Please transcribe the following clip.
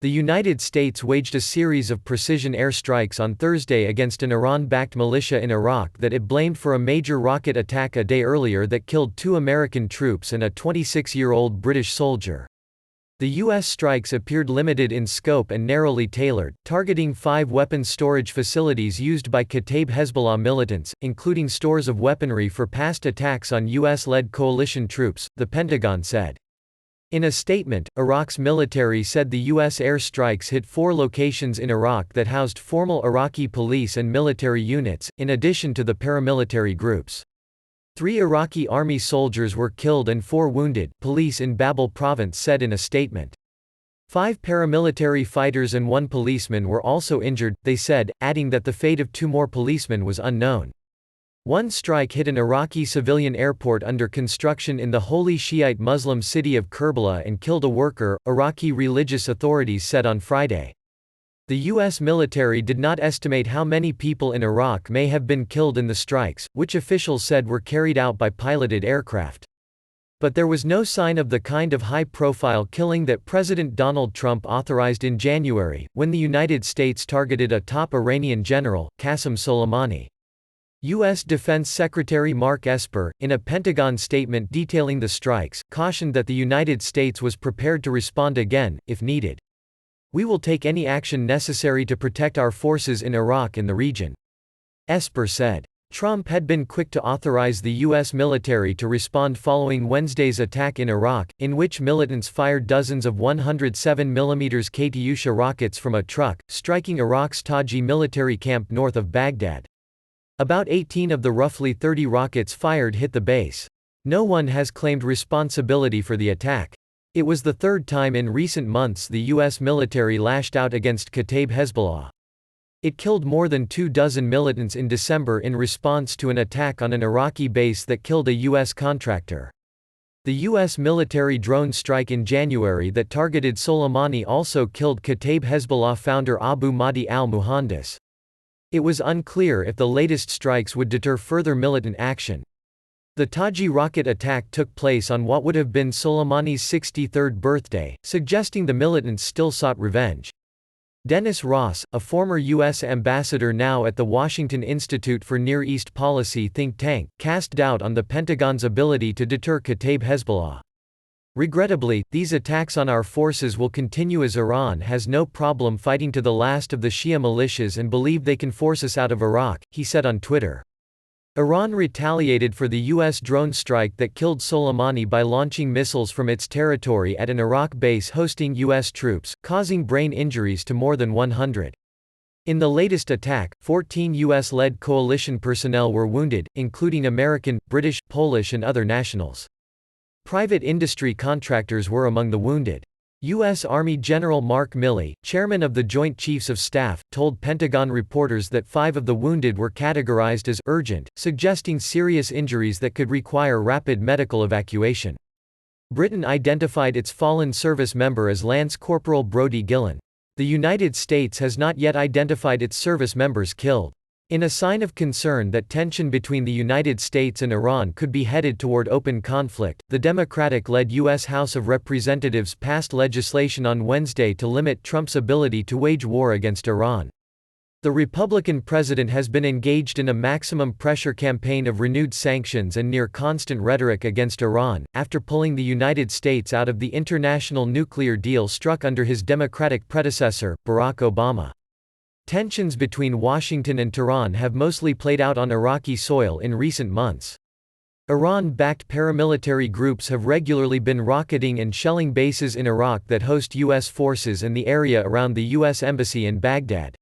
The United States waged a series of precision airstrikes on Thursday against an Iran-backed militia in Iraq that it blamed for a major rocket attack a day earlier that killed 2 American troops and a 26-year-old British soldier. The U.S. strikes appeared limited in scope and narrowly tailored, targeting 5 weapons storage facilities used by Kataib Hezbollah militants, including stores of weaponry for past attacks on U.S.-led coalition troops, the Pentagon said. In a statement, Iraq's military said the U.S. air strikes hit 4 locations in Iraq that housed formal Iraqi police and military units, in addition to the paramilitary groups. 3 Iraqi army soldiers were killed and 4 wounded, police in Babel province said in a statement. 5 paramilitary fighters and 1 policeman were also injured, they said, adding that the fate of 2 more policemen was unknown. One strike hit an Iraqi civilian airport under construction in the holy Shiite Muslim city of Kerbala and killed a worker, Iraqi religious authorities said on Friday. The U.S. military did not estimate how many people in Iraq may have been killed in the strikes, which officials said were carried out by piloted aircraft. But there was no sign of the kind of high-profile killing that President Donald Trump authorized in January, when the United States targeted a top Iranian general, Qasem Soleimani. U.S. Defense Secretary Mark Esper, in a Pentagon statement detailing the strikes, cautioned that the United States was prepared to respond again, if needed. "We will take any action necessary to protect our forces in Iraq and the region," Esper said. Trump had been quick to authorize the U.S. military to respond following Wednesday's attack in Iraq, in which militants fired dozens of 107mm Katyusha rockets from a truck, striking Iraq's Taji military camp north of Baghdad. About 18 of the roughly 30 rockets fired hit the base. No one has claimed responsibility for the attack. It was the 3rd time in recent months the U.S. military lashed out against Kataib Hezbollah. It killed more than 24 militants in December in response to an attack on an Iraqi base that killed a U.S. contractor. The U.S. military drone strike in January that targeted Soleimani also killed Kataib Hezbollah founder Abu Mahdi al-Muhandis. It was unclear if the latest strikes would deter further militant action. The Taji rocket attack took place on what would have been Soleimani's 63rd birthday, suggesting the militants still sought revenge. Dennis Ross, a former U.S. ambassador now at the Washington Institute for Near East Policy think tank, cast doubt on the Pentagon's ability to deter Kataib Hezbollah. "Regrettably, these attacks on our forces will continue as Iran has no problem fighting to the last of the Shia militias and believe they can force us out of Iraq," he said on Twitter. Iran retaliated for the U.S. drone strike that killed Soleimani by launching missiles from its territory at an Iraq base hosting U.S. troops, causing brain injuries to more than 100. In the latest attack, 14 U.S.-led coalition personnel were wounded, including American, British, Polish and other nationals. Private industry contractors were among the wounded. U.S. Army General Mark Milley, chairman of the Joint Chiefs of Staff, told Pentagon reporters that 5 of the wounded were categorized as urgent, suggesting serious injuries that could require rapid medical evacuation. Britain identified its fallen service member as Lance Corporal Brodie Gillen. The United States has not yet identified its service members killed. In a sign of concern that tension between the United States and Iran could be headed toward open conflict, the Democratic-led U.S. House of Representatives passed legislation on Wednesday to limit Trump's ability to wage war against Iran. The Republican president has been engaged in a maximum pressure campaign of renewed sanctions and near constant rhetoric against Iran, after pulling the United States out of the international nuclear deal struck under his Democratic predecessor, Barack Obama. Tensions between Washington and Tehran have mostly played out on Iraqi soil in recent months. Iran-backed paramilitary groups have regularly been rocketing and shelling bases in Iraq that host U.S. forces and the area around the U.S. Embassy in Baghdad.